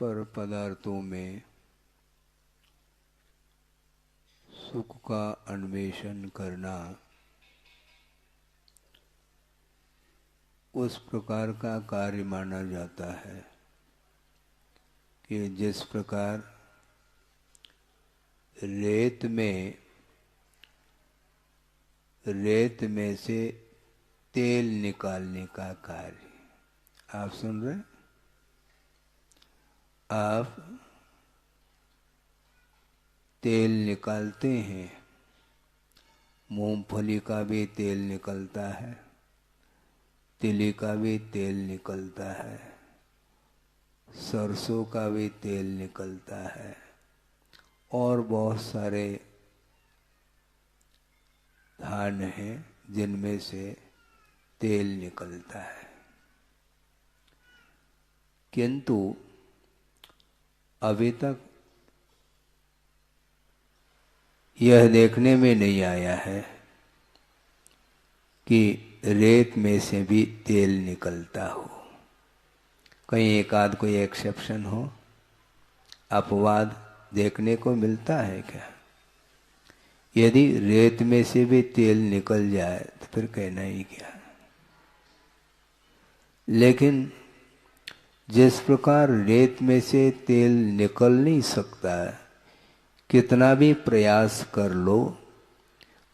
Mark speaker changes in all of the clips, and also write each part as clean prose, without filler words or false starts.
Speaker 1: पर पदार्थों में सुख का अन्वेषण करना उस प्रकार का कार्य माना जाता है कि जिस प्रकार रेत में से तेल निकालने का कार्य। आप सुन रहे? आप तेल निकालते हैं, मूंगफली का भी तेल निकलता है, तिली का भी तेल निकलता है, सरसों का भी तेल निकलता है और बहुत सारे धान हैं जिनमें से तेल निकलता है। किंतु अभी तक यह देखने में नहीं आया है कि रेत में से भी तेल निकलता हो। कहीं एक आध कोई एक्सेप्शन हो, अपवाद देखने को मिलता है क्या? यदि रेत में से भी तेल निकल जाए तो फिर कहना ही क्या। लेकिन जिस प्रकार रेत में से तेल निकल नहीं सकता, कितना भी प्रयास कर लो,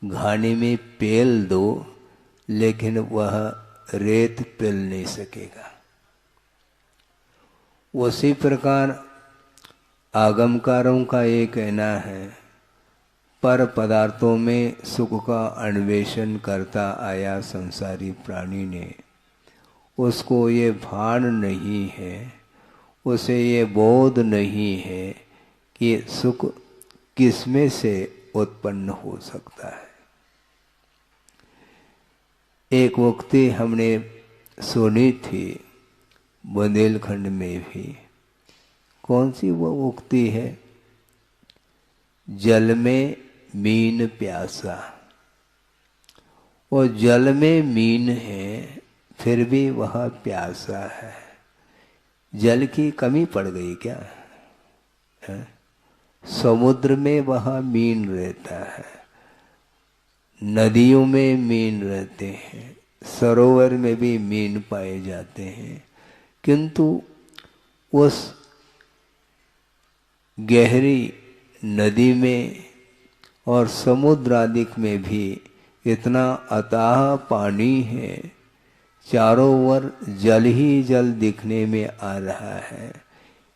Speaker 1: घानी में पेल दो, लेकिन वह रेत पिल नहीं सकेगा। उसी प्रकार आगमकारों का ये कहना है, पर पदार्थों में सुख का अन्वेषण करता आया संसारी प्राणी ने, उसको ये भान नहीं है, उसे ये बोध नहीं है कि सुख किसमें से उत्पन्न हो सकता है। एक उक्ति हमने सुनी थी बुंदेलखंड में भी। कौन सी वो उक्ति है? जल में मीन प्यासा। वो जल में मीन है फिर भी वह प्यासा है। जल की कमी पड़ गई क्या है? समुद्र में वह मीन रहता है, नदियों में मीन रहते हैं, सरोवर में भी मीन पाए जाते हैं, किंतु उस गहरी नदी में और समुद्र आदि में भी इतना अथाह पानी है, चारों ओर जल ही जल दिखने में आ रहा है।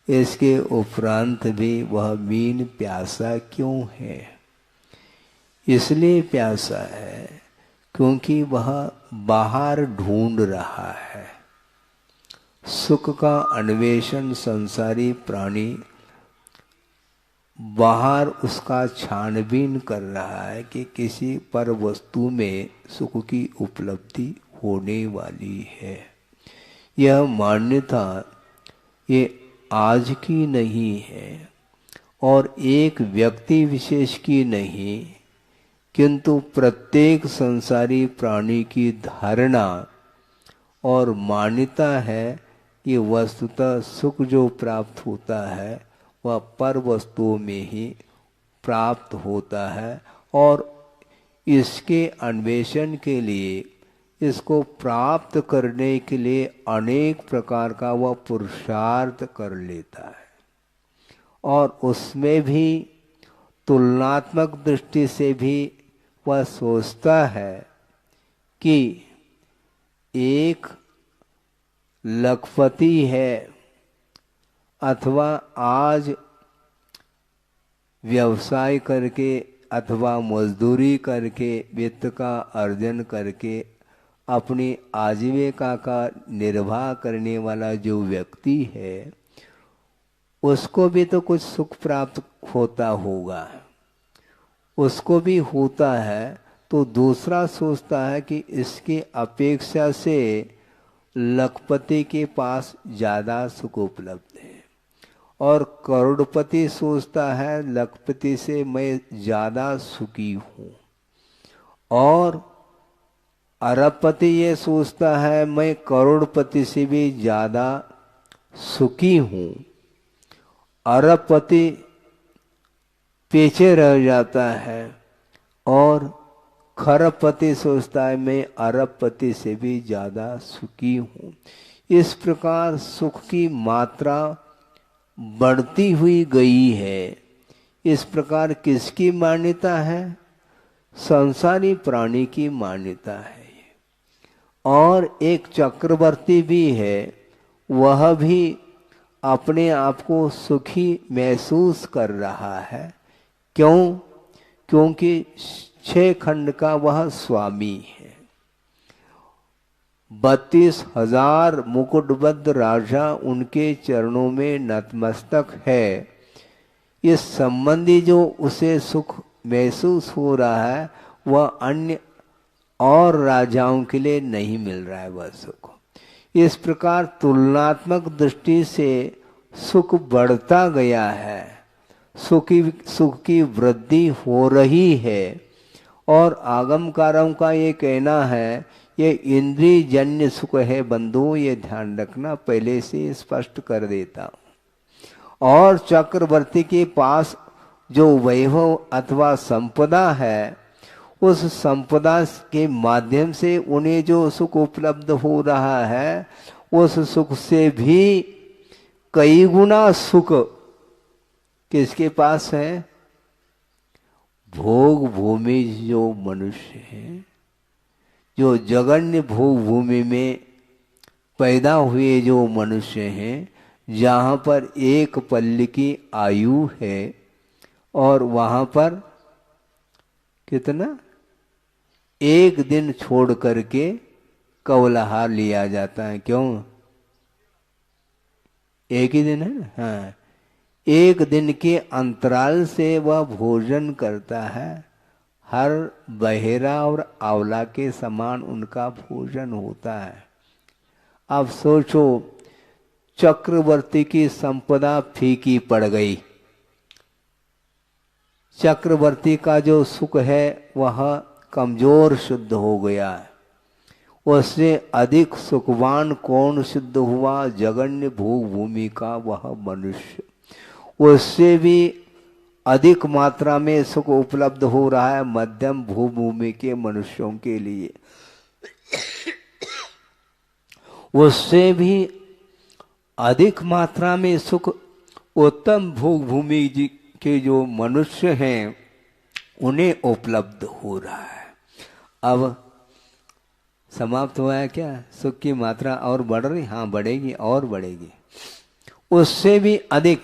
Speaker 1: इसके उपरांत भी वह मीन प्यासा क्यों है? इसलिए प्यासा है क्योंकि वह बाहर ढूंढ रहा है। सुख का अन्वेषण संसारी प्राणी बाहर उसका छानबीन कर रहा है कि किसी पर वस्तु में सुख की उपलब्धि होने वाली है। यह मान्यता ये आज की नहीं है और एक व्यक्ति विशेष की नहीं, किंतु प्रत्येक संसारी प्राणी की धारणा और मान्यता है कि वस्तुतः सुख जो प्राप्त होता है वह पर वस्तुओं में ही प्राप्त होता है और इसके अन्वेषण के लिए, इसको प्राप्त करने के लिए अनेक प्रकार का वह पुरुषार्थ कर लेता है। और उसमें भी तुलनात्मक दृष्टि से भी वह सोचता है कि एक लखपति है अथवा आज व्यवसाय करके अथवा मजदूरी करके वित्त का अर्जन करके अपनी आजीविका का निर्वाह करने वाला जो व्यक्ति है, उसको भी तो कुछ सुख प्राप्त होता होगा, उसको भी होता है। तो दूसरा सोचता है कि इसकी अपेक्षा से लखपति के पास ज़्यादा सुख उपलब्ध है, और करोड़पति सोचता है लखपति से मैं ज़्यादा सुखी हूँ, और अरबपति ये सोचता है मैं करोड़पति से भी ज़्यादा सुखी हूँ। अरबपति पीछे रह जाता है और खरबपति सोचता है मैं अरबपति से भी ज्यादा सुखी हूँ। इस प्रकार सुख की मात्रा बढ़ती हुई गई है। इस प्रकार किसकी मान्यता है? संसारी प्राणी की मान्यता है। और एक चक्रवर्ती भी है, वह भी अपने आप को सुखी महसूस कर रहा है। क्यों? क्योंकि 6 खंड का वह स्वामी है। 32,000 मुकुटबद्ध राजा उनके चरणों में नतमस्तक है। इस संबंधी जो उसे सुख महसूस हो रहा है वह अन्य और राजाओं के लिए नहीं मिल रहा है वह सुख। इस प्रकार तुलनात्मक दृष्टि से सुख बढ़ता गया है, सुख की वृद्धि हो रही है। और आगमकारों का ये कहना है ये इंद्रिय जन्य सुख है बंधु, ये ध्यान रखना, पहले से स्पष्ट कर देता हूं। और चक्रवर्ती के पास जो वैभव अथवा संपदा है, उस संपदा के माध्यम से उन्हें जो सुख उपलब्ध हो रहा है, उस सुख से भी कई गुना सुख किसके पास है? भोग भूमि जो मनुष्य है, जो जगन्य भोग भूमि में पैदा हुए जो मनुष्य हैं, जहाँ पर एक पल्ली की आयु है और वहाँ पर कितना? एक दिन छोड़ करके कवलहार लिया जाता है। क्यों? एक ही दिन है ना। हाँ, एक दिन के अंतराल से वह भोजन करता है। हर बहेरा और आंवला के समान उनका भोजन होता है। अब सोचो, चक्रवर्ती की संपदा फीकी पड़ गई। चक्रवर्ती का जो सुख है वह कमजोर सिद्ध हो गया है। उससे अधिक सुखवान कौन सिद्ध हुआ? जगन्य भोग भूमि का वह मनुष्य। उससे भी अधिक मात्रा में सुख उपलब्ध हो रहा है मध्यम भूभूमि के मनुष्यों के लिए। उससे भी अधिक मात्रा में सुख उत्तम भोग भूमि के जो मनुष्य हैं उन्हें उपलब्ध हो रहा है। अब समाप्त हुआ है क्या? सुख की मात्रा और बढ़ रही? हाँ, बढ़ेगी और बढ़ेगी। उससे भी अधिक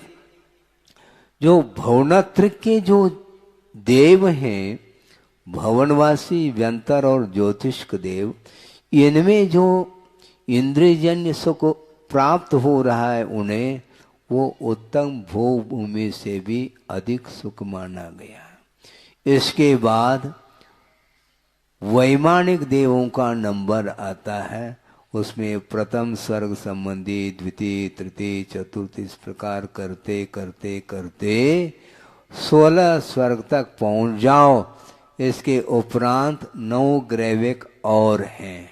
Speaker 1: जो भवनत्र के जो देव हैं, भवनवासी, व्यंतर और ज्योतिष्क देव, इनमें जो इंद्रियजन्य सुख प्राप्त हो रहा है उन्हें, वो उत्तम भोग भूमि से भी अधिक सुख माना गया है। इसके बाद वैमानिक देवों का नंबर आता है। उसमें प्रथम स्वर्ग संबंधी, द्वितीय, तृतीय, चतुर्थ, इस प्रकार करते करते करते 16 स्वर्ग तक पहुंच जाओ। इसके उपरांत 9 ग्रैविक और हैं।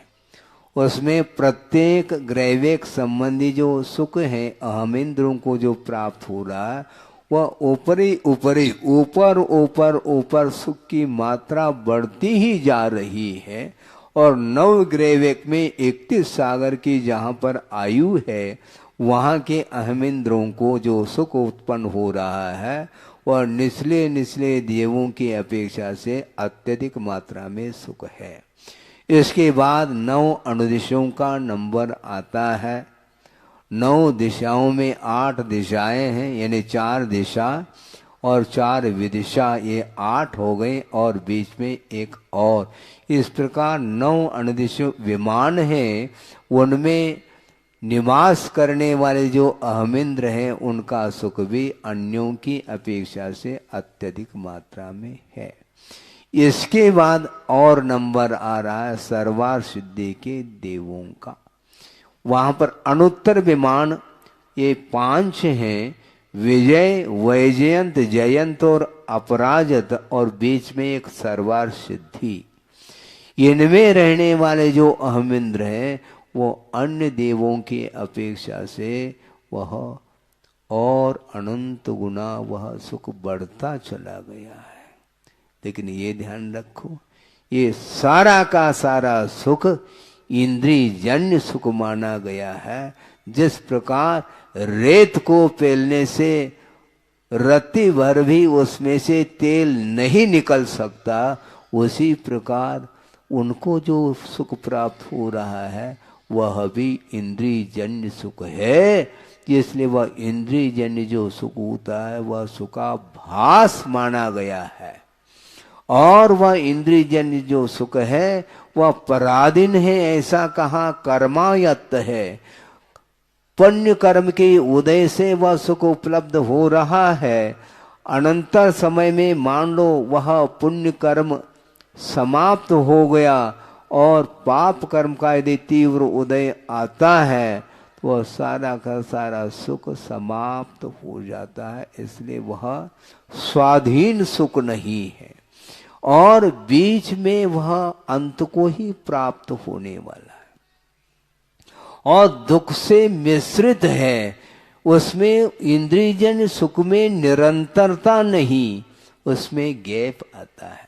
Speaker 1: उसमें प्रत्येक ग्रैविक संबंधी जो सुख है अहमिंद्रों को जो प्राप्त हो रहा है, वह ऊपरी ऊपरी ऊपर ऊपर ऊपर सुख की मात्रा बढ़ती ही जा रही है। और 9 ग्रैविक में 31 सागर की जहाँ पर आयु है, वहाँ के अहमिंद्रों को जो सुख उत्पन्न हो रहा है वह निचले निचले देवों की अपेक्षा से अत्यधिक मात्रा में सुख है। इसके बाद 9 अनुदिशों का नंबर आता है। 9 दिशाओं में 8 दिशाएं हैं, यानी 4 दिशा और 4 विदिशा, ये 8 हो गए और बीच में एक और। इस प्रकार 9 अनुदिश विमान हैं, उनमें निवास करने वाले जो अहमिंद्र हैं उनका सुख भी अन्यों की अपेक्षा से अत्यधिक मात्रा में है। इसके बाद और नंबर आ रहा है सर्वार सिद्धि के देवों का। वहां पर अनुत्तर विमान ये 5 हैं, विजय, वैजयंत, जयंत और अपराजत, और बीच में एक सर्वार सिद्धि। इनमें रहने वाले जो अहमिंद्र हैं वो अन्य देवों की अपेक्षा से वह और अनंत गुना वह सुख बढ़ता चला गया है। लेकिन ये ध्यान रखो, ये सारा का सारा सुख इंद्रिय जन्य सुख माना गया है। जिस प्रकार रेत को पेलने से रत्ती भर भी उसमें से तेल नहीं निकल सकता, उसी प्रकार उनको जो सुख प्राप्त हो रहा है वह भी इंद्रिय जन्य सुख है। इसलिए वह इंद्रिय जन्य जो सुख होता है वह सुखाभास माना गया है। और वह इंद्रिय जन्य जो सुख है वह पराधीन है, ऐसा कहा कर्मायत्त है। पुण्य कर्म के उदय से वह सुख उपलब्ध हो रहा है। अनंतर समय में मान लो वह पुण्य कर्म समाप्त हो गया और पाप कर्म का यदि तीव्र उदय आता है तो वह सारा का सारा सुख समाप्त हो जाता है। इसलिए वह स्वाधीन सुख नहीं है और बीच में वह अंत को ही प्राप्त होने वाला है और दुख से मिश्रित है। उसमें इंद्रियजन्य सुख में निरंतरता नहीं, उसमें गैप आता है,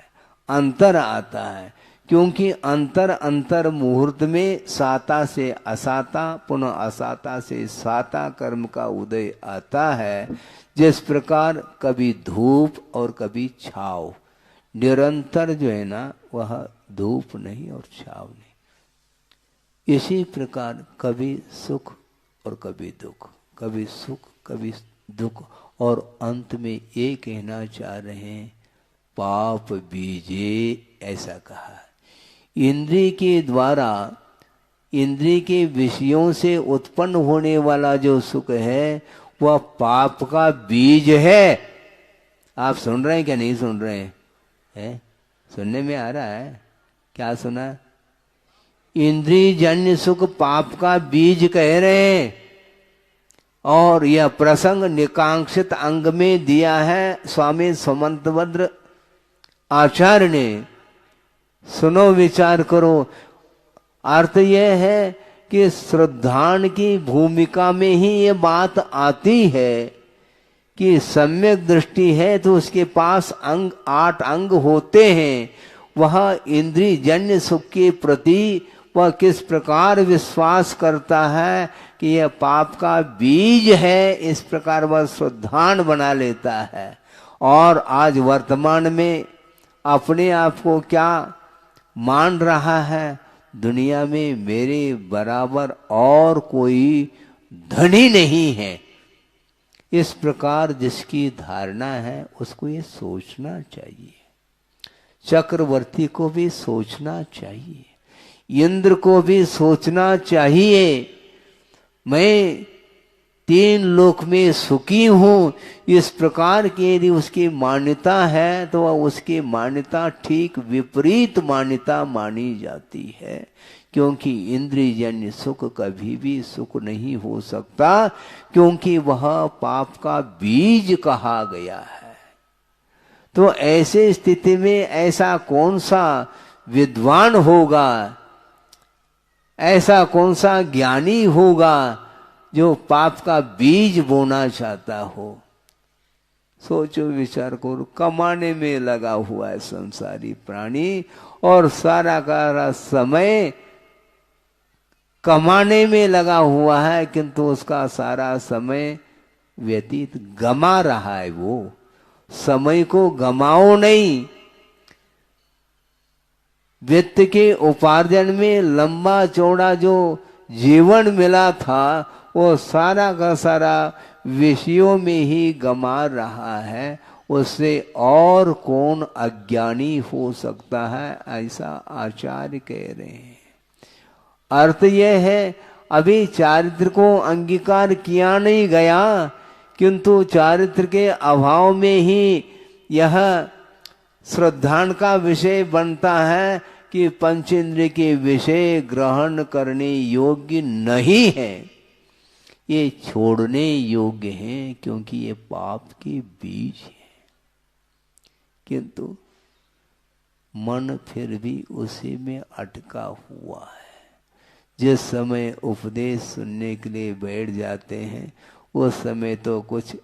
Speaker 1: अंतर आता है। क्योंकि अंतर मुहूर्त में साता से असाता, पुनः असाता से साता कर्म का उदय आता है। जिस प्रकार कभी धूप और कभी छाव, निरंतर जो है ना वह धूप नहीं और छाव नहीं। इसी प्रकार कभी सुख और कभी दुख, कभी सुख कभी दुख, और अंत में ये कहना चाह रहे हैं पाप बीजे, ऐसा कहा। इंद्रिय के द्वारा, इंद्रिय के विषयों से उत्पन्न होने वाला जो सुख है वह पाप का बीज है। आप सुन रहे हैं क्या नहीं सुन रहे हैं? है? सुनने में आ रहा है? क्या सुना? इंद्रिय जन्य सुख पाप का बीज कह रहे हैं। और यह प्रसंग निकांक्षित अंग में दिया है स्वामी सुमंतभद्र आचार्य ने। सुनो, विचार करो। अर्थ यह है कि श्रद्धान की भूमिका में ही ये बात आती है कि सम्यक दृष्टि है तो उसके पास 8 अंग होते हैं। वह इंद्रिय जन्य सुख के प्रति वह किस प्रकार विश्वास करता है कि यह पाप का बीज है, इस प्रकार वह श्रद्धान बना लेता है। और आज वर्तमान में अपने आप को क्या मान रहा है? दुनिया में मेरे बराबर और कोई धनी नहीं है। इस प्रकार जिसकी धारणा है उसको ये सोचना चाहिए। चक्रवर्ती को भी सोचना चाहिए, इंद्र को भी सोचना चाहिए, मैं 3 लोक में सुखी हूं। इस प्रकार की यदि उसकी मान्यता है तो वह उसकी मान्यता ठीक विपरीत मान्यता मानी जाती है। क्योंकि इंद्रियजन्य सुख कभी भी सुख नहीं हो सकता, क्योंकि वह पाप का बीज कहा गया है। तो ऐसे स्थिति में ऐसा कौन सा विद्वान होगा, ऐसा कौन सा ज्ञानी होगा जो पाप का बीज बोना चाहता हो? सोचो, विचार करो। कमाने में लगा हुआ है संसारी प्राणी और सारा का समय कमाने में लगा हुआ है, किंतु उसका सारा समय व्यतीत गमा रहा है। वो समय को गमाओ नहीं। वित्त के उपार्जन में लंबा चौड़ा जो जीवन मिला था वो सारा का सारा विषयों में ही गमा रहा है। उससे और कौन अज्ञानी हो सकता है, ऐसा आचार्य कह रहे हैं। अर्थ यह है, अभी चारित्र को अंगीकार किया नहीं गया, किंतु चारित्र के अभाव में ही यह श्रद्धान का विषय बनता है कि पंचेंद्रिय के विषय ग्रहण करने योग्य नहीं है, ये छोड़ने योग्य हैं, क्योंकि ये पाप के बीज है। किंतु मन फिर भी उसी में अटका हुआ है। जिस समय उपदेश सुनने के लिए बैठ जाते हैं उस समय तो कुछ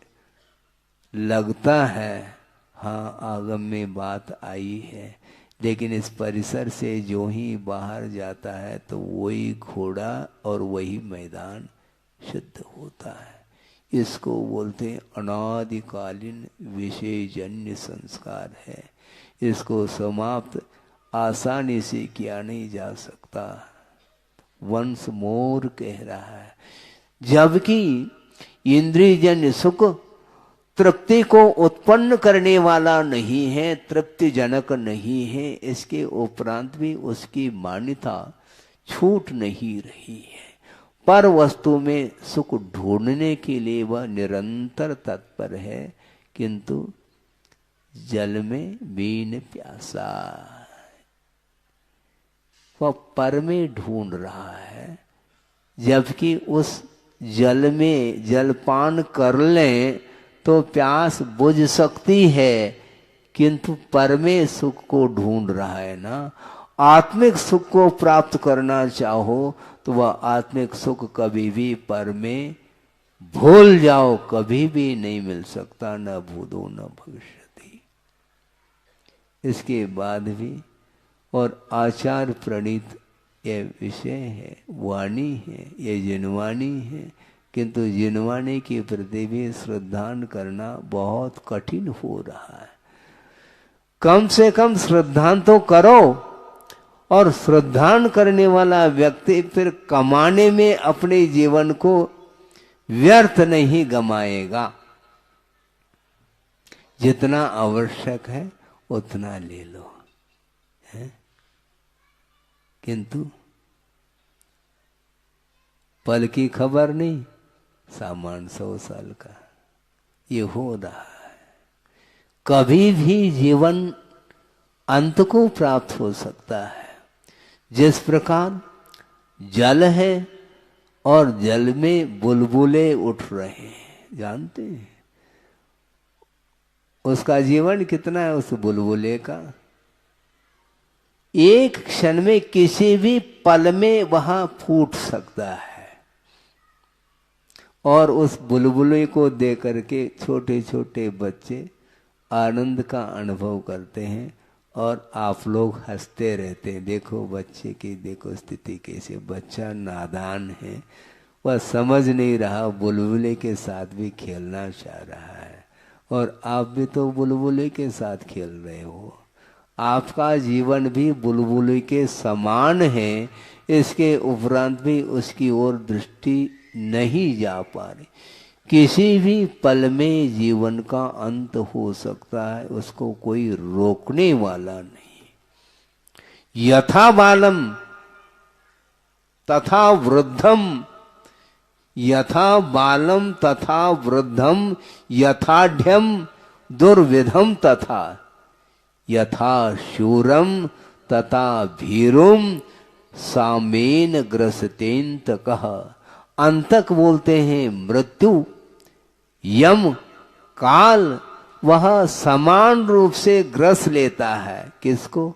Speaker 1: लगता है, हाँ आगम में बात आई है, लेकिन इस परिसर से जो ही बाहर जाता है तो वही घोड़ा और वही मैदान शुद्ध होता है। इसको बोलते हैं अनादिकालीन विषयजन्य संस्कार है। इसको समाप्त आसानी से किया नहीं जा सकता। वंस मोर कह रहा है, जबकि इंद्रियजन्य सुख तृप्ति को उत्पन्न करने वाला नहीं है, तृप्ति जनक नहीं है, इसके उपरांत भी उसकी मान्यता छूट नहीं रही है। पर वस्तु में सुख ढूंढने के लिए वह निरंतर तत्पर है, किंतु जल में बीन प्यासा, वह पर में ढूंढ रहा है। जबकि उस जल में जलपान कर लें तो प्यास बुझ सकती है, किंतु पर में सुख को ढूंढ रहा है ना। आत्मिक सुख को प्राप्त करना चाहो तो वह आत्मिक सुख कभी भी पर में भूल जाओ, कभी भी नहीं मिल सकता, न भूतो न भविष्यति। इसके बाद भी और आचार प्रणीत यह विषय है, वाणी है, ये जिनवाणी है, किंतु जिनवाणी के प्रति भी श्रद्धान करना बहुत कठिन हो रहा है। कम से कम श्रद्धान तो करो, और श्रद्धान करने वाला व्यक्ति फिर कमाने में अपने जीवन को व्यर्थ नहीं गमाएगा। जितना आवश्यक है उतना ले लो, है? किंतु पल की खबर नहीं, सामान 100 साल का ये हो रहा है। कभी भी जीवन अंत को प्राप्त हो सकता है। जिस प्रकार जल है और जल में बुलबुले उठ रहे हैं, जानते हैं उसका जीवन कितना है उस बुलबुले का। एक क्षण में किसी भी पल में वहां फूट सकता है, और उस बुलबुले को देख करके छोटे छोटे बच्चे आनंद का अनुभव करते हैं, और आप लोग हंसते रहते हैं। देखो बच्चे की देखो स्थिति कैसे, बच्चा नादान है, वह समझ नहीं रहा, बुलबुले के साथ भी खेलना चाह रहा है, और आप भी तो बुलबुले के साथ खेल रहे हो। आपका जीवन भी बुलबुले के समान है, इसके उपरांत भी उसकी ओर दृष्टि नहीं जा पा रही। किसी भी पल में जीवन का अंत हो सकता है, उसको कोई रोकने वाला नहीं। यथा बालम तथा वृद्धम, यथा बालम तथा वृद्धम, यथाढ़ दुर्विधम तथा, यथा शूरम तथा भीरुम सामेन ग्रसतेन्त कह। अंतक बोलते हैं मृत्यु, यम, काल, वह समान रूप से ग्रस लेता है। किसको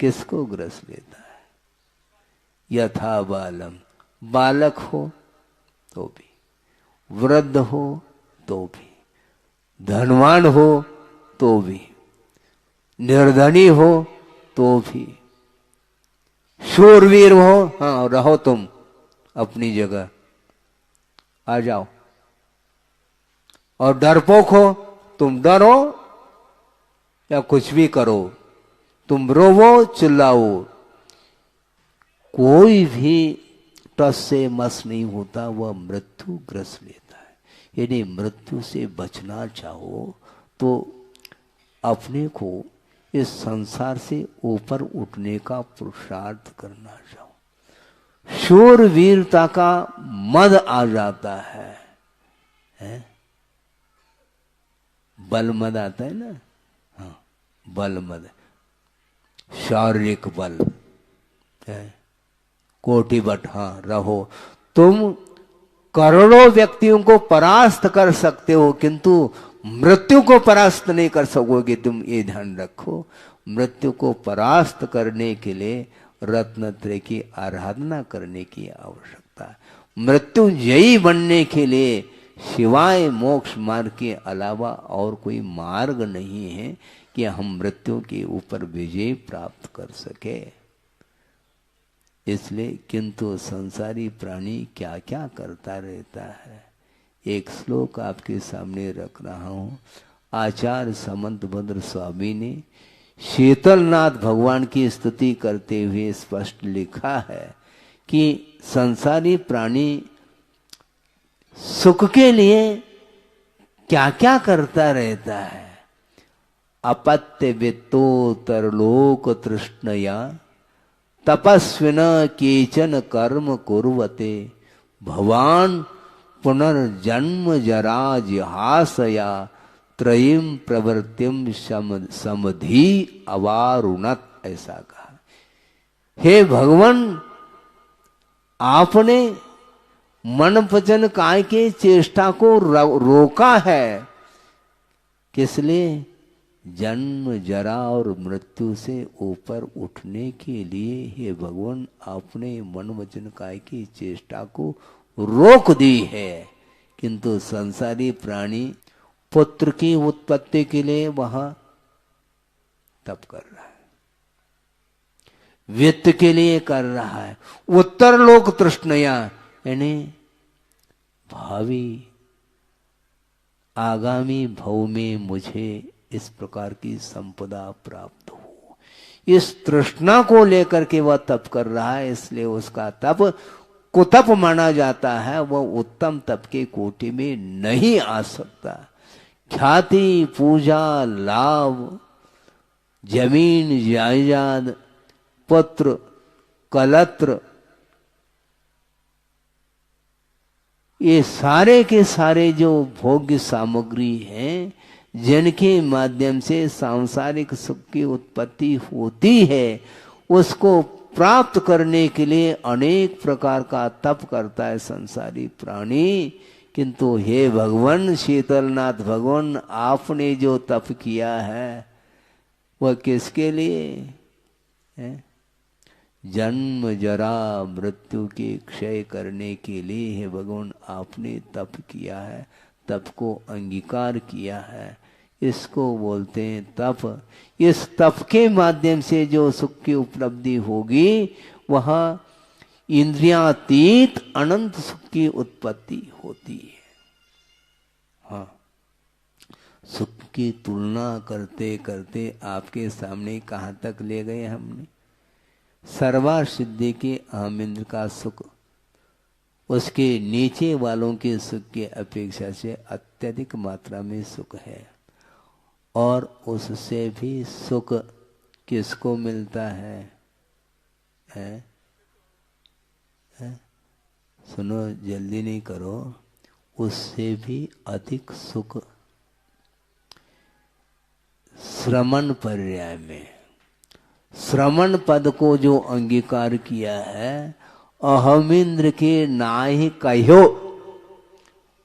Speaker 1: किसको ग्रस लेता है? यथा बालम, बालक हो तो भी, वृद्ध हो तो भी, धनवान हो तो भी, निर्धनी हो तो भी, शूरवीर हो, हाँ रहो तुम अपनी जगह, आ जाओ, और डरपोक हो, तुम डरो या कुछ भी करो, तुम रोवो चिल्लाओ, कोई भी टस से मस नहीं होता, वह मृत्यु ग्रस लेता है। यदि मृत्यु से बचना चाहो तो अपने को इस संसार से ऊपर उठने का पुरुषार्थ करना चाहो। शूरवीरता का मद आ जाता है? बल मद आता है ना, हाँ बल मद, शारीरिक बल है, कोटि बट, हाँ रहो। तुम करोड़ों व्यक्तियों को परास्त कर सकते हो, किंतु मृत्यु को परास्त नहीं कर सकोगे। तुम ये ध्यान रखो, मृत्यु को परास्त करने के लिए रत्नत्रय की आराधना करने की आवश्यकता। सकता है। मृत्युंजयी बनने के लिए सिवाय मोक्ष मार्ग के अलावा और कोई मार्ग नहीं है कि हम मृत्यु के ऊपर विजय प्राप्त कर सके। इसलिए किंतु संसारी प्राणी क्या क्या करता रहता है। एक श्लोक आपके सामने रख रहा हूँ। आचार्य समंतभद्र स्वामी ने शीतलनाथ भगवान की स्तुति करते हुए स्पष्ट लिखा है कि संसारी प्राणी सुख के लिए क्या क्या करता रहता है। अपत्य वित्तोत्तरलोक तृष्णया तपस्विन केचन कर्म कुर्वते भवान पुनर्जन्म जरा जिहासया त्रयीम प्रवृत्तिम समधि अवारुणत। ऐसा कहा। हे भगवान, आपने मन वचन काय के चेष्टा को रोका है। किस लिए? जन्म जरा और मृत्यु से ऊपर उठने के लिए। हे भगवान, आपने मन वचन काय की चेष्टा को रोक दी है। किंतु संसारी प्राणी पुत्र की उत्पत्ति के लिए वह तप कर रहा है, वित्त के लिए कर रहा है, उत्तर लोक तृष्णया यानी भावी आगामी भव में मुझे इस प्रकार की संपदा प्राप्त हो, इस तृष्णा को लेकर के वह तप कर रहा है। इसलिए उसका तप कुतप माना जाता है। वह उत्तम तप के कोटि में नहीं आ सकता। ख्याति, पूजा, लाभ, जमीन जायदाद, पुत्र, कलत्र, ये सारे के सारे जो भोग्य सामग्री हैं, जिनके माध्यम से सांसारिक सुख की उत्पत्ति होती है, उसको प्राप्त करने के लिए अनेक प्रकार का तप करता है संसारी प्राणी। किंतु हे भगवान शीतलनाथ भगवान, आपने जो तप किया है वह किसके लिए है? जन्म जरा मृत्यु के क्षय करने के लिए हे भगवान आपने तप किया है, तप को अंगीकार किया है। इसको बोलते हैं तप। इस तप के माध्यम से जो सुख की उपलब्धि होगी वह इंद्रियातीत अनंत सुख की उत्पत्ति होती है। हाँ, सुख की तुलना करते करते आपके सामने कहाँ तक ले गए हमने। सर्वा सिद्धि के अहमिंद्र का सुख उसके नीचे वालों के सुख की अपेक्षा से अत्यधिक मात्रा में सुख है। और उससे भी सुख किसको मिलता है? सुनो, जल्दी नहीं करो। उससे भी अधिक सुख श्रमण पर्याय में, श्रमण पद को जो अंगीकार किया है, अहमिंद्र के नाहि कहो,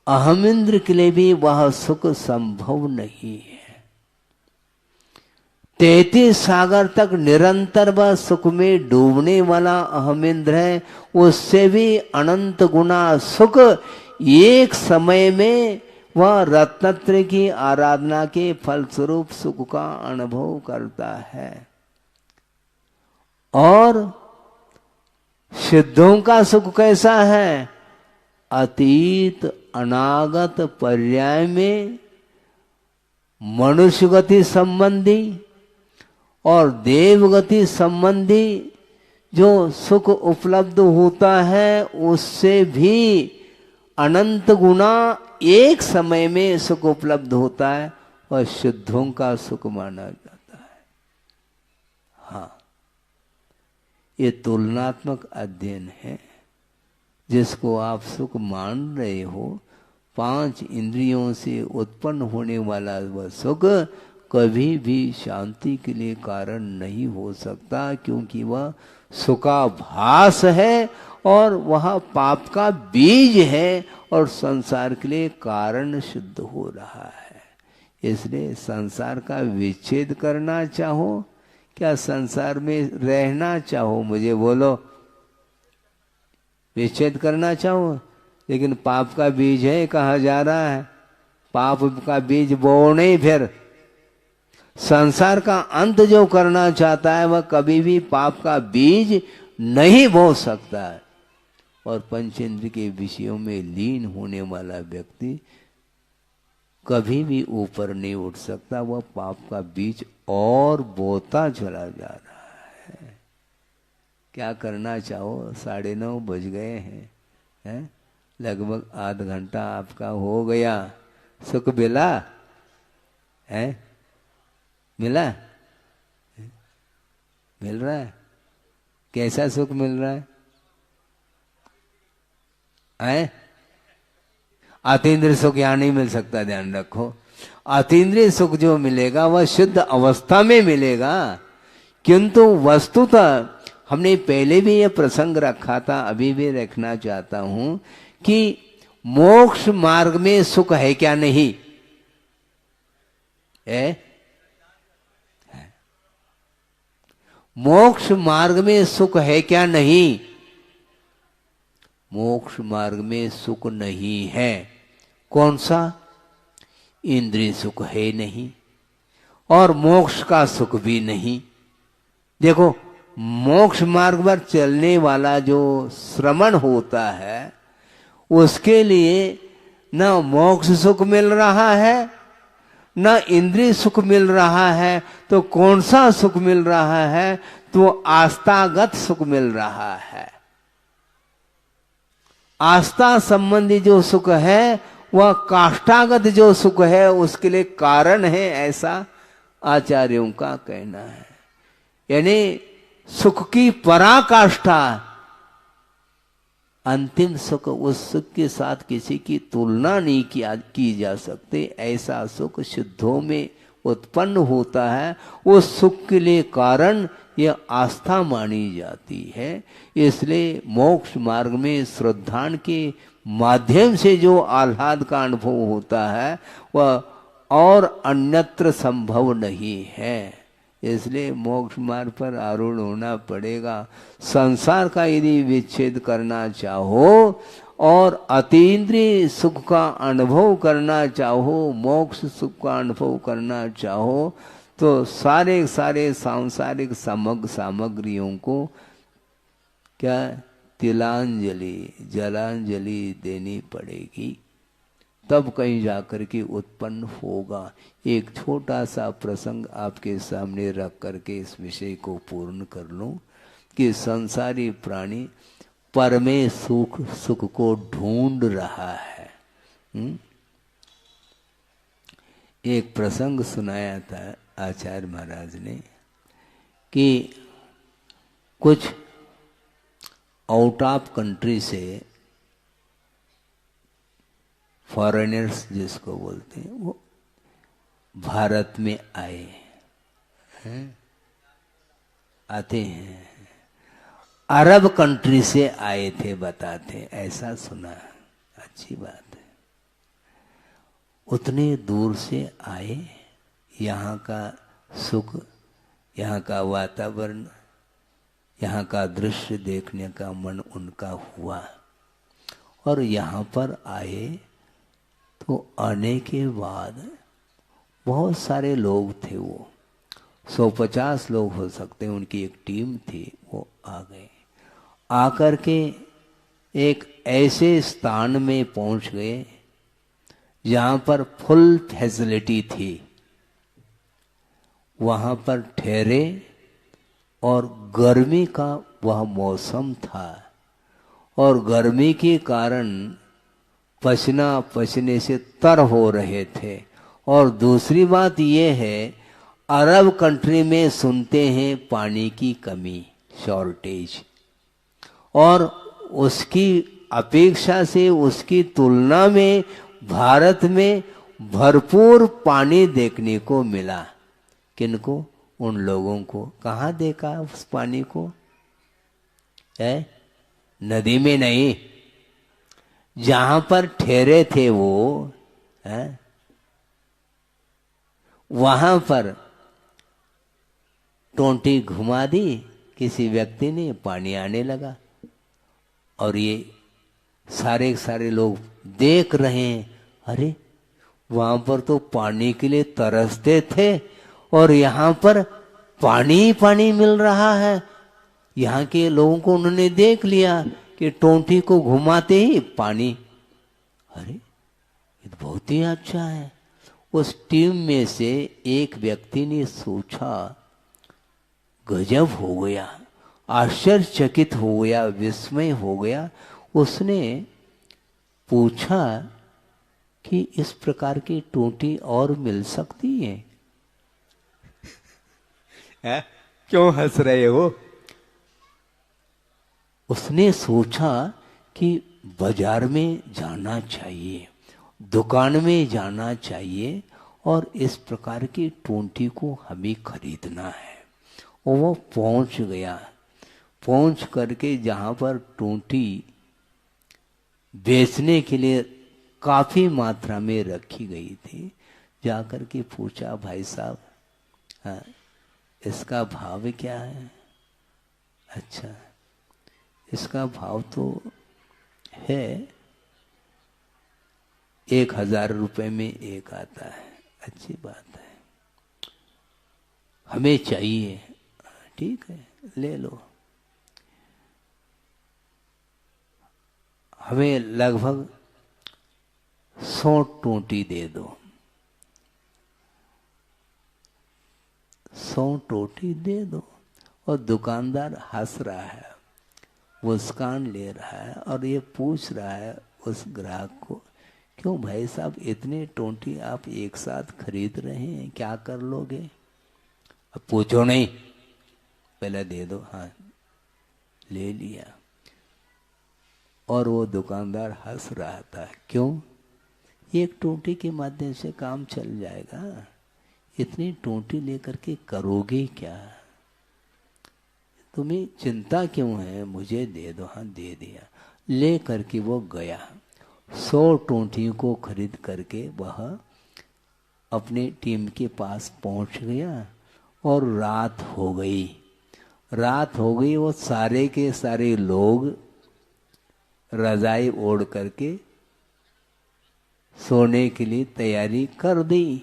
Speaker 1: अहमिंद्र के लिए भी वह सुख संभव नहीं है। 33 सागर तक निरंतर वह सुख में डूबने वाला अहमिंद्र है। उससे भी अनंत गुना सुख एक समय में वह रत्नत्र की आराधना के फलस्वरूप सुख का अनुभव करता है। और सिद्धों का सुख कैसा है? अतीत अनागत पर्याय में मनुष्य गति संबंधी और देवगति संबंधी जो सुख उपलब्ध होता है, उससे भी अनंत गुना एक समय में सुख उपलब्ध होता है और सिद्धों का सुख माना जाता है। हाँ, ये तुलनात्मक अध्ययन है जिसको आप सुख मान रहे हो। 5 इंद्रियों से उत्पन्न होने वाला वह सुख कभी भी शांति के लिए कारण नहीं हो सकता, क्योंकि वह सुखाभास है और वह पाप का बीज है और संसार के लिए कारण सिद्ध हो रहा है। इसलिए संसार का विच्छेद करना चाहो क्या संसार में रहना चाहो? मुझे बोलो। विच्छेद करना चाहो, लेकिन पाप का बीज है कहा जा रहा है, पाप का बीज बो नहीं। फिर संसार का अंत जो करना चाहता है वह कभी भी पाप का बीज नहीं बो सकता है। और पंचेंद्र के विषयों में लीन होने वाला व्यक्ति कभी भी ऊपर नहीं उठ सकता, वह पाप का बीज और बोता चला जा रहा है। क्या करना चाहो, 9:30 बज गए हैं, लगभग आध घंटा आपका हो गया। सुख मिला है? मिला? मिल रहा है? कैसा सुख मिल रहा है? अतीन्द्रिय सुख यहां नहीं मिल सकता, ध्यान रखो। अतीन्द्रिय सुख जो मिलेगा वह शुद्ध अवस्था में मिलेगा, किंतु वस्तुतः हमने पहले भी यह प्रसंग रखा था, अभी भी रखना चाहता हूं कि मोक्ष मार्ग में सुख है क्या? नहीं है? मोक्ष मार्ग में सुख है क्या? नहीं। मोक्ष मार्ग में सुख नहीं है। कौन सा? इंद्रिय सुख है नहीं, और मोक्ष का सुख भी नहीं। देखो, मोक्ष मार्ग पर चलने वाला जो श्रमण होता है उसके लिए न मोक्ष सुख मिल रहा है न इंद्रिय सुख मिल रहा है, तो कौन सा सुख मिल रहा है? तो आस्थागत सुख मिल रहा है। आस्था संबंधी जो सुख है वह काष्ठागत जो सुख है उसके लिए कारण है, ऐसा आचार्यों का कहना है। यानी सुख की पराकाष्ठा, अंतिम सुख, उस सुख के साथ किसी की तुलना नहीं की जा सकती। ऐसा सुख शुद्धों में उत्पन्न होता है। उस सुख के लिए कारण यह आस्था मानी जाती है। इसलिए मोक्ष मार्ग में श्रद्धान के माध्यम से जो आह्लाद का अनुभव होता है वह और अन्यत्र संभव नहीं है। इसलिए मोक्ष मार्ग पर आरूढ़ होना पड़ेगा। संसार का यदि विच्छेद करना चाहो और अतीन्द्रिय सुख का अनुभव करना चाहो, मोक्ष सुख का अनुभव करना चाहो, तो सारे सांसारिक सामग्रियों को क्या तिलांजलि, जलांजलि देनी पड़ेगी, तब कहीं जाकर के उत्पन्न होगा। एक छोटा सा प्रसंग आपके सामने रख करके इस विषय को पूर्ण कर लूं कि संसारी प्राणी परमे सुख को ढूंढ रहा है। एक प्रसंग सुनाया था आचार्य महाराज ने कि कुछ आउट ऑफ कंट्री से फॉरेनर्स जिसको बोलते हैं वो भारत में आए हैं, आते हैं, अरब कंट्री से आए थे बताते, ऐसा सुना। अच्छी बात है। उतने दूर से आए, यहाँ का सुख, यहाँ का वातावरण, यहाँ का दृश्य देखने का मन उनका हुआ, और यहाँ पर आए तो आने के बाद बहुत सारे लोग थे, वो 150 लोग हो सकते हैं, उनकी एक टीम थी। वो आ गए, आकर के एक ऐसे स्थान में पहुंच गए जहाँ पर फुल फैसिलिटी थी। वहाँ पर ठहरे और गर्मी का वह मौसम था, और गर्मी के कारण पसीने से तर हो रहे थे। और दूसरी बात ये है, अरब कंट्री में सुनते हैं पानी की कमी, शॉर्टेज, और उसकी अपेक्षा से, उसकी तुलना में भारत में भरपूर पानी देखने को मिला। किनको? उन लोगों को। कहाँ देखा उस पानी को? है नदी में नहीं, जहां पर ठहरे थे वो है, वहां पर टोंटी घुमा दी किसी व्यक्ति ने, पानी आने लगा। और ये सारे सारे लोग देख रहे हैं, अरे वहां पर तो पानी के लिए तरसते थे और यहाँ पर पानी ही पानी मिल रहा है। यहाँ के लोगों को उन्होंने देख लिया कि टोंटी को घुमाते ही पानी, अरे ये तो बहुत ही अच्छा है। उस टीम में से एक व्यक्ति ने सोचा, गजब हो गया, आश्चर्यचकित हो गया, विस्मय हो गया। उसने पूछा कि इस प्रकार की टोंटी और मिल सकती है? क्यों हंस रहे हो? उसने सोचा कि बाजार में जाना चाहिए, दुकान में जाना चाहिए और इस प्रकार की टोंटी को हमें खरीदना है। और वो पहुंच गया। पहुंच करके जहाँ पर टोंटी बेचने के लिए काफी मात्रा में रखी गई थी, जाकर के पूछा, भाई साहब, हाँ, इसका भाव क्या है? अच्छा, इसका भाव तो है 1000 रुपये में एक आता है। अच्छी बात है, हमें चाहिए। ठीक है, ले लो। हमें लगभग 100 टोंटी दे दो। 100 टोंटी दे दो। और दुकानदार हंस रहा है, मुस्कान ले रहा है और ये पूछ रहा है उस ग्राहक को, क्यों भाई साहब, इतने टोंटी आप एक साथ खरीद रहे हैं, क्या कर लोगे? अब पूछो नहीं, पहले दे दो। हाँ, ले लिया। और वो दुकानदार हंस रहा था, क्यों? एक टोंटी के माध्यम से काम चल जाएगा, इतनी टोंटी लेकर के करोगे क्या? तुम्हें चिंता क्यों है? मुझे दे दो। हाँ, दे दिया। ले करके वो गया। 100 टोंटियों को खरीद करके वह अपने टीम के पास पहुंच गया और रात हो गई। रात हो गई, वो सारे के सारे लोग रजाई ओढ़ करके सोने के लिए तैयारी कर दी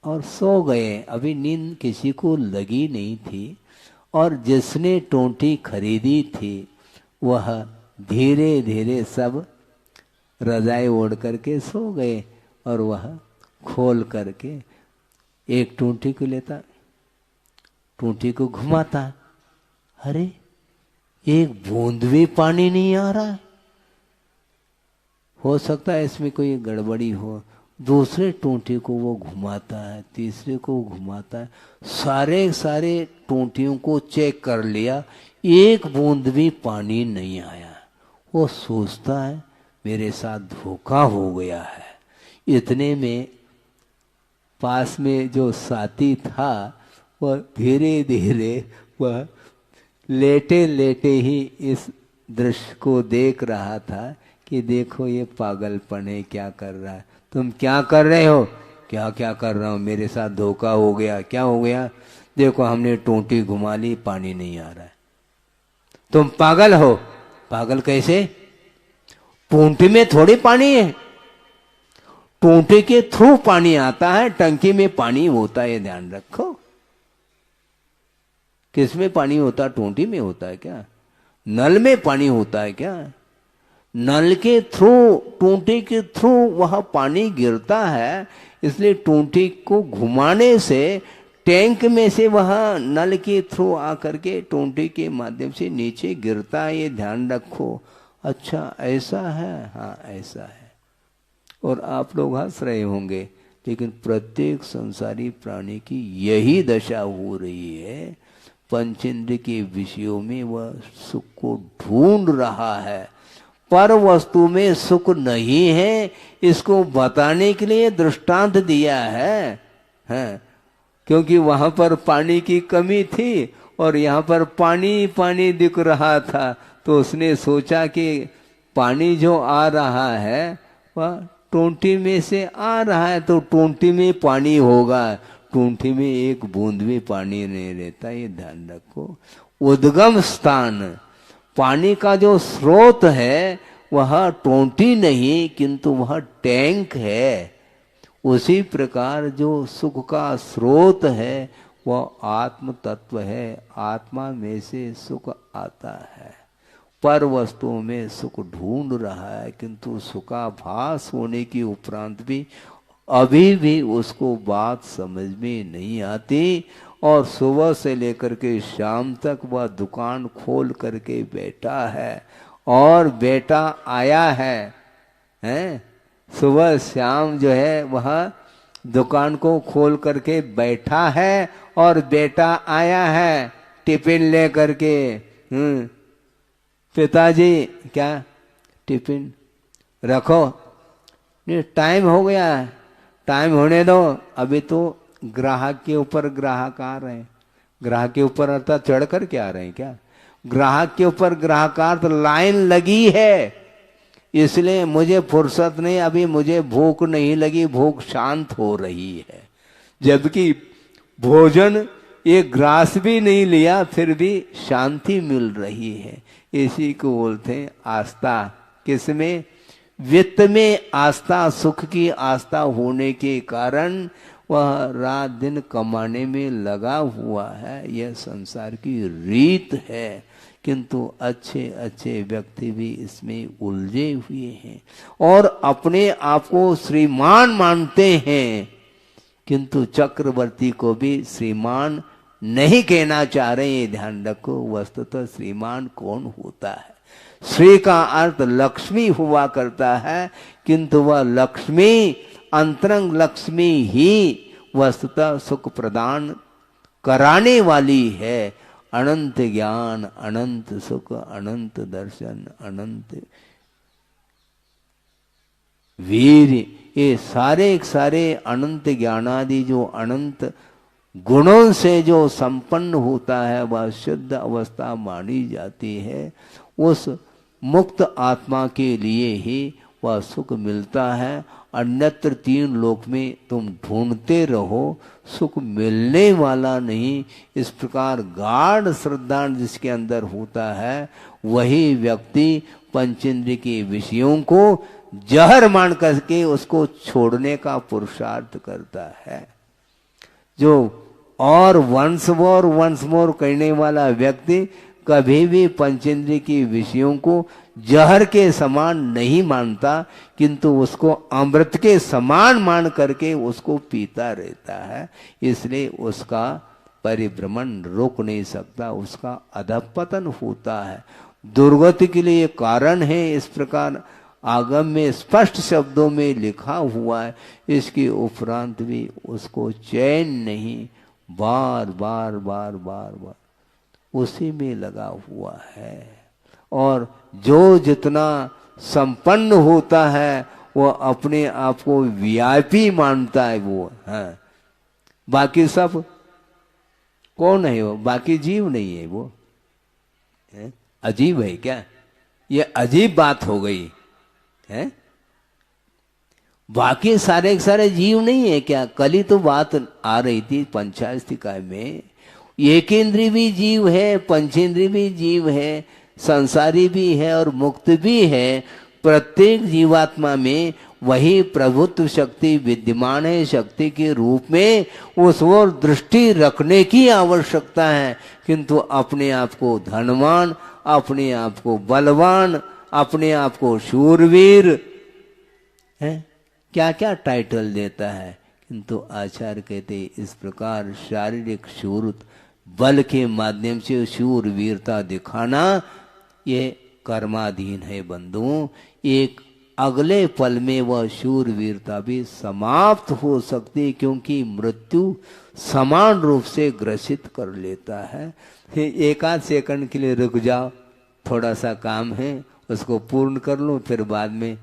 Speaker 1: और सो गए। अभी नींद किसी को लगी नहीं थी। और जिसने टोंटी खरीदी थी वह धीरे धीरे सब रजाई ओढ़ करके सो गए और वह खोल करके एक टोंटी को लेता, टोंटी को घुमाता, अरे एक बूंद भी पानी नहीं आ रहा। हो सकता है इसमें कोई गड़बड़ी हो। दूसरे टोंटी को वो घुमाता है, तीसरे को घुमाता है, सारे टोंटियों को चेक कर लिया, एक बूंद भी पानी नहीं आया। वो सोचता है मेरे साथ धोखा हो गया है। इतने में पास में जो साथी था वह धीरे धीरे वह लेटे लेटे ही इस दृश्य को देख रहा था कि देखो ये पागलपन है, क्या कर रहा है? तुम क्या कर रहे हो? क्या क्या कर रहा हूँ, मेरे साथ धोखा हो गया। क्या हो गया? देखो हमने टोंटी घुमा ली, पानी नहीं आ रहा है। तुम पागल हो। पागल कैसे? टोंटी में थोड़ी पानी है, टोंटी के थ्रू पानी आता है, टंकी में पानी होता है, ध्यान रखो। किस में पानी होता है? टोंटी में होता है क्या? नल में पानी होता है क्या? नल के थ्रू, टोंटी के थ्रू वह पानी गिरता है, इसलिए टोंटी को घुमाने से टैंक में से वह नल के थ्रू आकर के टोंटी के माध्यम से नीचे गिरता है, ये ध्यान रखो। अच्छा ऐसा है? हाँ ऐसा है। और आप लोग हंस रहे होंगे, लेकिन प्रत्येक संसारी प्राणी की यही दशा हो रही है। पंचेंद्र के विषयों में वह सुख को ढूंढ रहा है, पर वस्तु में सुख नहीं है। इसको बताने के लिए दृष्टांत दिया है, क्योंकि वहां पर पानी की कमी थी और यहाँ पर पानी पानी दिख रहा था, तो उसने सोचा कि पानी जो आ रहा है वह टोंटी में से आ रहा है, तो टोंटी में पानी होगा। टोंटी में एक बूंद भी पानी नहीं रहता, ये ध्यान रखो। उद्गम स्थान पानी का जो स्रोत है वह टोंटी नहीं किंतु वह टैंक है, उसी प्रकार जो सुख का स्रोत है वह आत्म तत्व है। आत्मा में से सुख आता है, पर वस्तुओं में सुख ढूंढ रहा है, किंतु सुखाभास होने के उपरांत भी अभी भी उसको बात समझ में नहीं आती। और सुबह से लेकर के शाम तक वह दुकान खोल करके बैठा है, और बेटा आया है, हैं? सुबह शाम जो है वह दुकान को खोल करके बैठा है, और बेटा आया है टिफिन ले करके। पिताजी क्या टिफिन रखो, नहीं टाइम हो गया है, टाइम होने दो, अभी तो ग्राहक के ऊपर ग्राहक आ रहे हैं। ग्राहक के ऊपर अर्थात चढ़ कर के आ रहे हैं क्या? ग्राहक के ऊपर ग्राहकार्थ लाइन लगी है, इसलिए मुझे फुर्सत नहीं, अभी मुझे भूख नहीं लगी, भूख शांत हो रही है। जबकि भोजन एक ग्रास भी नहीं लिया फिर भी शांति मिल रही है। इसी को बोलते हैं आस्था। किसमें? वित्त में आस्था, सुख की आस्था होने के कारण वह रात दिन कमाने में लगा हुआ है। यह संसार की रीत है, किंतु अच्छे अच्छे व्यक्ति भी इसमें उलझे हुए हैं और अपने आप को श्रीमान मानते हैं, किंतु चक्रवर्ती को भी श्रीमान नहीं कहना चाह रहे हैं। ध्यान रखो, वस्तुतः श्रीमान कौन होता है? श्री का अर्थ लक्ष्मी हुआ करता है, किंतु वह लक्ष्मी, अंतरंग लक्ष्मी ही वस्तुतः सुख प्रदान कराने वाली है। अनंत ज्ञान, अनंत सुख, अनंत दर्शन, अनंत वीर, ये सारे अनंत ज्ञानादि जो अनंत गुणों से जो संपन्न होता है वह शुद्ध अवस्था मानी जाती है। उस मुक्त आत्मा के लिए ही वह सुख मिलता है। अन्यत्र तीन लोक में तुम ढूंढते रहो, सुख मिलने वाला नहीं। इस प्रकार गाढ़ श्रद्धा जिसके अंदर होता है वही व्यक्ति पंचेंद्रिय के विषयों को जहर मान करके उसको छोड़ने का पुरुषार्थ करता है। जो और वंस मोर कहने वाला व्यक्ति कभी भी पंचेंद्रिय के विषयों को जहर के समान नहीं मानता, किंतु उसको अमृत के समान मान करके उसको पीता रहता है। इसलिए उसका परिभ्रमण रोक नहीं सकता, उसका अधपतन होता है, दुर्गति के लिए कारण है। इस प्रकार आगम में स्पष्ट शब्दों में लिखा हुआ है। इसके उपरांत भी उसको चैन नहीं, बार बार बार बार बार उसी में लगा हुआ है। और जो जितना संपन्न होता है वो अपने आप को वीआईपी मानता है वो है। बाकी सब कौन है? वो बाकी जीव नहीं है, वो है? अजीब है क्या? ये अजीब बात हो गई है। बाकी सारे सारे जीव नहीं है क्या? कल ही तो बात आ रही थी पंचायतिका में, एकेंद्रीय भी जीव है, पंचेंद्रीय भी जीव है, संसारी भी है और मुक्त भी है। प्रत्येक जीवात्मा में वही प्रभुत्व शक्ति विद्यमान है। शक्ति के रूप में उस ओर दृष्टि रखने की आवश्यकता है, किंतु अपने आप को धनवान, अपने आप को बलवान, अपने आप को शूरवीर है, क्या क्या टाइटल देता है। किंतु आचार्य कहते इस प्रकार शारीरिक शूरता, बल के माध्यम से शूरवीरता दिखाना ये कर्माधीन है बंधुओं। एक अगले पल में वह शूरवीरता भी समाप्त हो सकती, क्योंकि मृत्यु समान रूप से ग्रसित कर लेता है। फिर एक आध सेकंड के लिए रुक जाओ, थोड़ा सा काम है उसको पूर्ण कर लो, फिर बाद में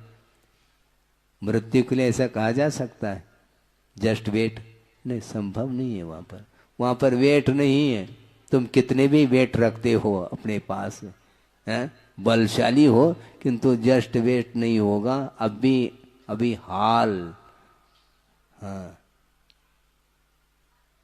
Speaker 1: मृत्यु के लिए ऐसा कहा जा सकता है जस्ट वेट? नहीं, संभव नहीं है। वहां पर वेट नहीं है। तुम कितने भी वेट रखते हो अपने पास, हैं, बलशाली हो, किंतु जस्ट वेट नहीं होगा। अभी हाल, हाँ,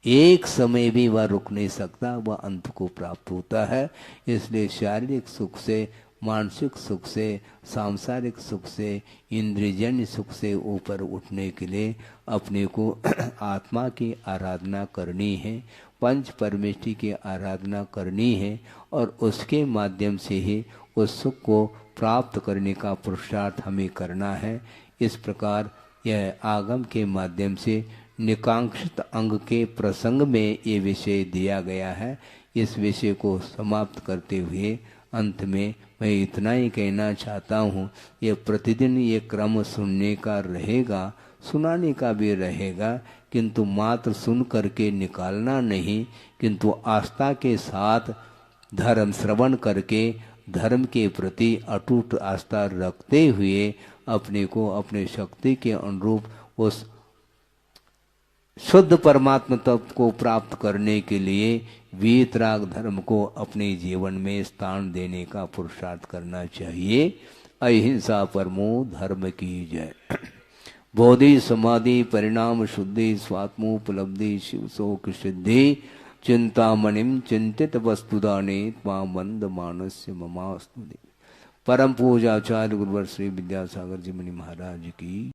Speaker 1: एक समय भी वह रुक नहीं सकता, वह अंत को प्राप्त होता है। इसलिए शारीरिक सुख से, मानसिक सुख से, सांसारिक सुख से, इंद्रियजन्य सुख से ऊपर उठने के लिए अपने को आत्मा की आराधना करनी है, पंच परमेष्टि की आराधना करनी है, और उसके माध्यम से ही उस सुख को प्राप्त करने का पुरुषार्थ हमें करना है। इस प्रकार यह आगम के माध्यम से निकांक्षित अंग के प्रसंग में ये विषय दिया गया है। इस विषय को समाप्त करते हुए अंत में मैं इतना ही कहना चाहता हूँ, ये प्रतिदिन ये क्रम सुनने का रहेगा, सुनाने का भी रहेगा, किंतु मात्र सुन करके निकालना नहीं, किंतु आस्था के साथ धर्म श्रवण करके धर्म के प्रति अटूट आस्था रखते हुए अपने को अपने शक्ति के अनुरूप उस शुद्ध परमात्मा तत्व को प्राप्त करने के लिए वीतराग धर्म को अपने जीवन में स्थान देने का पुरुषार्थ करना चाहिए। अहिंसा परमो धर्म की जय। बोधि समाधि परिणाम शुद्धि स्वात्मोपलब्धि शिव शोक सिद्धि चिंतामणिम चिंतित वस्तुदाने मंद मानस्य ममास्तु। परम पूजाचार्य गुरुवर श्री विद्यासागर जी मुनि महाराज की।